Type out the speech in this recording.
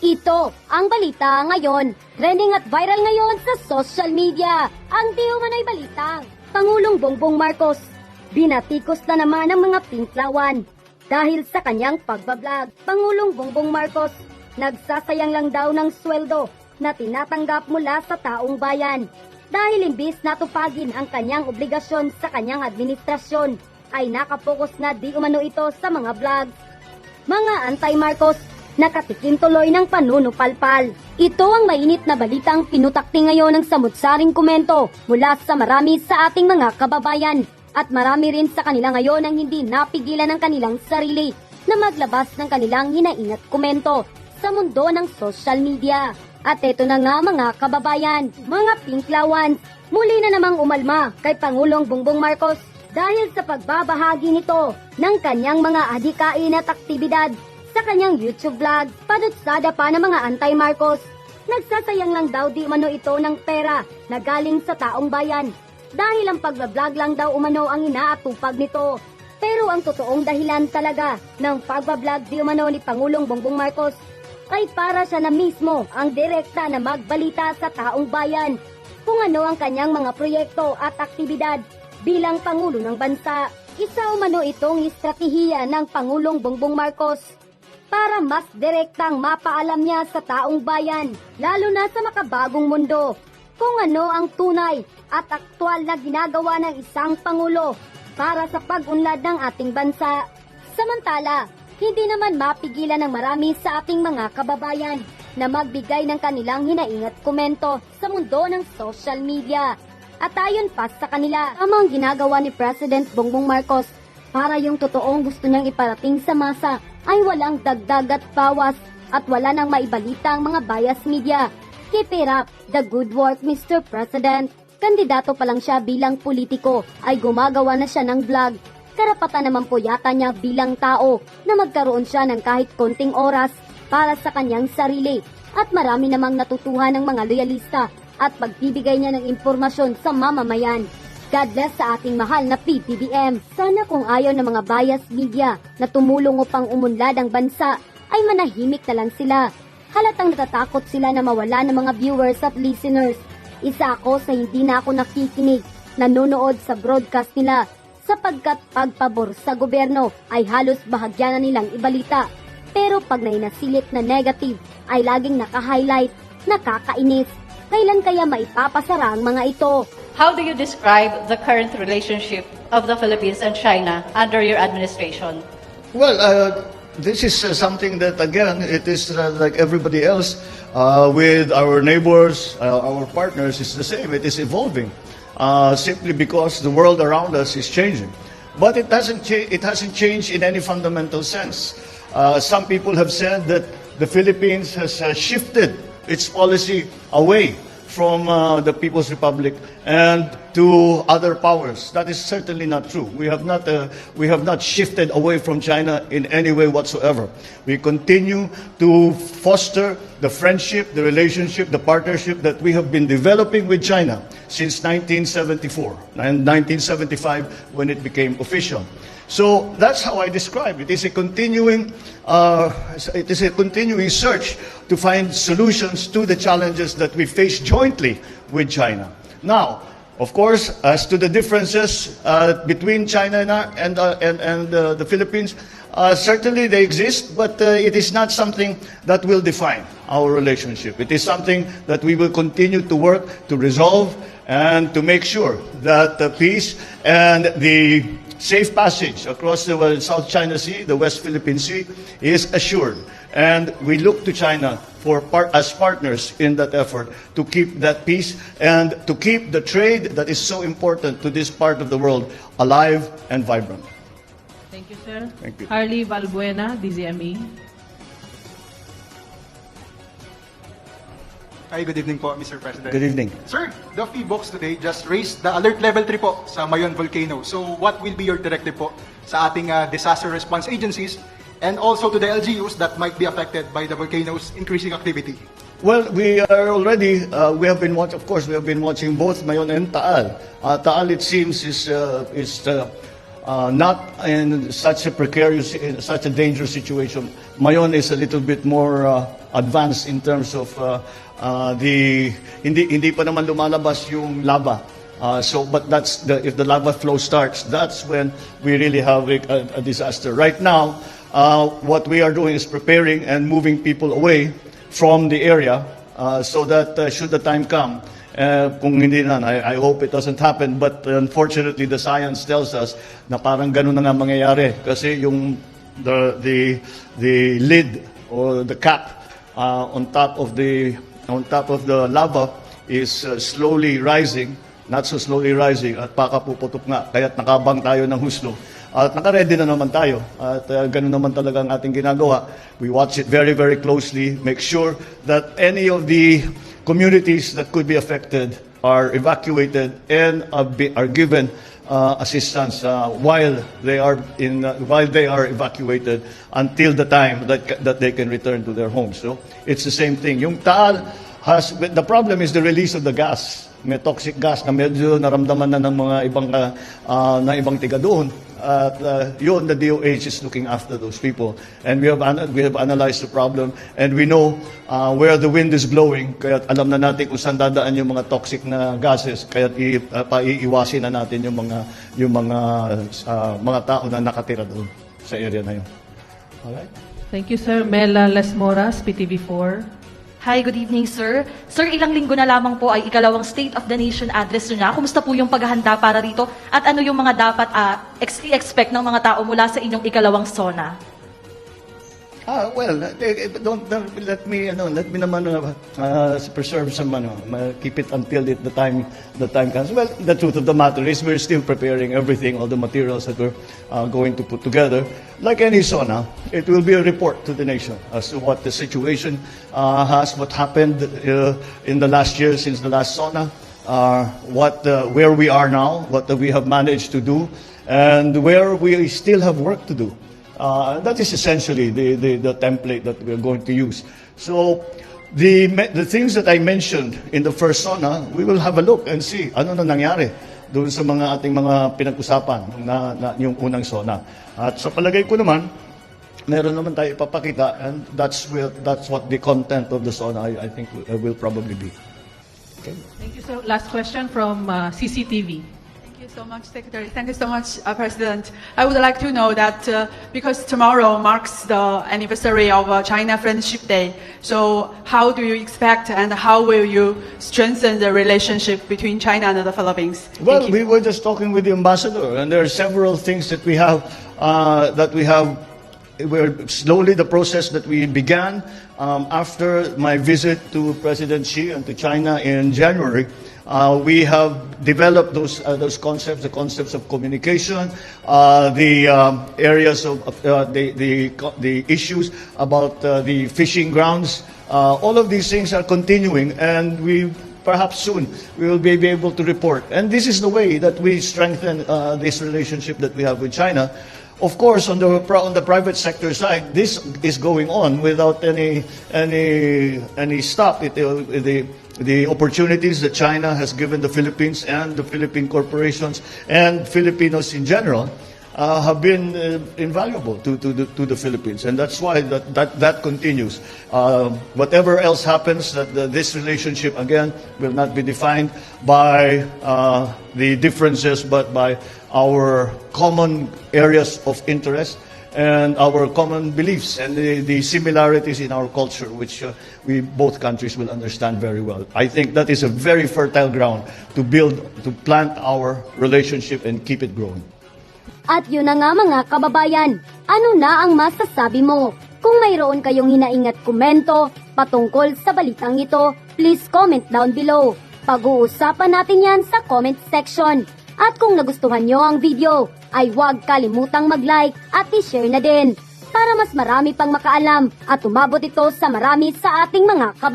Ito ang balita ngayon. Trending at viral ngayon sa social media. Ang di umano'y balitang Pangulong Bongbong Marcos binatikos na naman ng mga pinklawan. Dahil sa kanyang pagbablog, Pangulong Bongbong Marcos nagsasayang lang daw ng sweldo na tinatanggap mula sa taong bayan. Dahil imbis na tupagin ang kanyang obligasyon sa kanyang administrasyon, ay nakapokus na di umano ito sa mga vlogs. Mga anti-Marcos, nakatikim tuloy ng panunupalpal. Ito ang mainit na balitang pinutakti ngayon ng samut-saring komento mula sa marami sa ating mga kababayan. At marami rin sa kanila ngayon ang hindi napigilan ng kanilang sarili na maglabas ng kanilang hinaingat komento sa mundo ng social media. At eto na nga mga kababayan, mga pinklawan, muli na namang umalma kay Pangulong Bongbong Marcos dahil sa pagbabahagi nito ng kanyang mga adikain at aktibidad sa kanyang YouTube vlog. Panutsada pa ng mga anti-Marcos. Nagsasayang lang daw di umano ito ng pera na galing sa taong bayan dahil ang pagbablog lang daw umano ang inaatupag nito. Pero ang totoong dahilan talaga ng pagbablog di umano ni Pangulong Bongbong Marcos ay para siya na mismo ang direkta na magbalita sa taong bayan kung ano ang kanyang mga proyekto at aktibidad bilang Pangulo ng Bansa. Isa umano itong estratehiya ng Pangulong Bongbong Marcos para mas direktang mapaalam niya sa taong bayan, lalo na sa makabagong mundo, kung ano ang tunay at aktwal na ginagawa ng isang Pangulo para sa pag-unlad ng ating bansa. Samantala, hindi naman mapigilan ng marami sa ating mga kababayan na magbigay ng kanilang hinaingat komento sa mundo ng social media. At ayon pa sa kanila, ang ginagawa ni President Bongbong Marcos para yung totoong gusto niyang iparating sa masa ay walang dagdag at bawas at wala nang maibalita ang mga bias media. Keep it up, the good work Mr. President. Kandidato pa lang siya bilang politiko ay gumagawa na siya ng vlog. Karapatan naman po yata niya bilang tao na magkaroon siya ng kahit konting oras para sa kanyang sarili. At marami namang natutuhan ng mga loyalista at pagbibigay niya ng impormasyon sa mamamayan. God bless sa ating mahal na PBBM. Sana kung ayaw ng mga bias media na tumulong upang umunlad ang bansa, ay manahimik na lang sila. Halatang natatakot sila na mawala ng mga viewers at listeners. Isa ako sa hindi na ako nakikinig, nanonood sa broadcast nila, sapagkat pagpabor sa gobyerno ay halos bahagya na nilang ibalita. Pero pag nainasilit na negative ay laging naka-highlight, nakakainis. Kailan kaya maipapasara ang mga ito? How do you describe the current relationship of the Philippines and China under your administration? Well, this is something that, again, it is like everybody else with our neighbors, our partners, it's the same. It is evolving simply because the world around us is changing. But it hasn't changed in any fundamental sense. Some people have said that the Philippines has shifted its policy away from the People's Republic and to other powers. That is certainly not true. We have not shifted away from China in any way whatsoever. We continue to foster the friendship, the relationship, the partnership that we have been developing with China since 1974 and 1975 when it became official. So that's how I describe it. It is a continuing search to find solutions to the challenges that we face jointly with China. Now, of course, as to the differences between China and the Philippines, certainly they exist, but it is not something that will define our relationship. It is something that we will continue to work to resolve and to make sure that the peace and the safe passage across the South China Sea, the West Philippine Sea, is assured. And we look to China as partners in that effort to keep that peace and to keep the trade that is so important to this part of the world alive and vibrant. Thank you, sir. Thank you. Harley Valbuena, DZME. Hi, good evening po, Mr. President. Good evening. Sir, the PBOX today just raised the alert level 3 po sa Mayon volcano. So what will be your directive po sa ating disaster response agencies and also to the LGUs that might be affected by the volcano's increasing activity? Well, we are already, we have been watching both Mayon and Taal. Taal, it seems, is not in such a precarious, in such a dangerous situation. Mayon is a little bit more advanced in terms of hindi pa naman lumalabas yung lava. But if the lava flow starts, that's when we really have a disaster. Right now, what we are doing is preparing and moving people away from the area so that should the time come, kung hindi na, I hope it doesn't happen, but unfortunately the science tells us na parang ganun na nga mangyayari kasi yung the lid or the cap on top of the lava is slowly rising, not so slowly rising, at pakapuputok nga, kaya't nakabang tayo ng huslo. At naka-ready na naman tayo. At ganun naman talaga ang ating ginagawa. We watch it very, very closely, make sure that any of the communities that could be affected are evacuated and are given assistance while they are evacuated until the time that they can return to their homes. So it's the same thing. Yung Taal the problem is the release of the gas. May toxic gas na medyo naramdaman na ng mga ibang tiga doon. At yun, the DOH is looking after those people. And we have analyzed the problem and we know where the wind is blowing. Kaya alam na natin kung saan dadaan yung mga toxic na gases. Kaya paiiwasin na natin yung mga tao na nakatira doon sa area na yun. Alright? Thank you, sir. Mela Las Moras, PTV4. Hi, good evening, sir. Sir, ilang linggo na lamang po ay ikalawang State of the Nation address nyo na. Kumusta po yung paghahanda para rito? At ano yung mga dapat expect ng mga tao mula sa inyong ikalawang SONA? Well, let me naman preserve some keep it until the time comes. Well, the truth of the matter is we're still preparing everything, all the materials that we're going to put together. Like any SONA, it will be a report to the nation as to what the situation what happened in the last year since the last SONA, where we are now, what we have managed to do, and where we still have work to do. That is essentially the template that we're going to use. So the things that I mentioned in the first SONA, we will have a look and see ano na nangyari doon sa mga ating mga pinag-usapan na yung unang SONA. At sa palagay ko naman, meron naman tayo ipapakita and that's what the content of the SONA I think will probably be. Okay. Thank you, sir. Last question from CCTV. Thank you so much, Secretary. Thank you so much, President. I would like to know that because tomorrow marks the anniversary of China Friendship Day, so how do you expect and how will you strengthen the relationship between China and the Philippines? Well, we were just talking with the ambassador, and there are several things that we have We're slowly the process that we began after my visit to President Xi and to China in January. We have developed those concepts, the concepts of communication, the areas of the issues about the fishing grounds. All of these things are continuing, and perhaps soon we will be able to report. And this is the way that we strengthen this relationship that we have with China. Of course, on the private sector side, this is going on without any stop. The opportunities that China has given the Philippines and the Philippine corporations and Filipinos in general have been invaluable to the Philippines, and that's why that continues. Whatever else happens, this relationship again will not be defined by the differences, but by our common areas of interest and our common beliefs and the similarities in our culture, which both countries will understand very well. I think that is a very fertile ground to plant our relationship and keep it growing. At yun na nga mga kababayan, ano na ang masasabi mo? Kung mayroon kayong hinaingat komento patungkol sa balitang ito, please comment down below. Pag-uusapan natin yan sa comment section. At kung nagustuhan nyo ang video, ay huwag kalimutang mag-like at i-share na din para mas marami pang makaalam at umabot ito sa marami sa ating mga kababayan.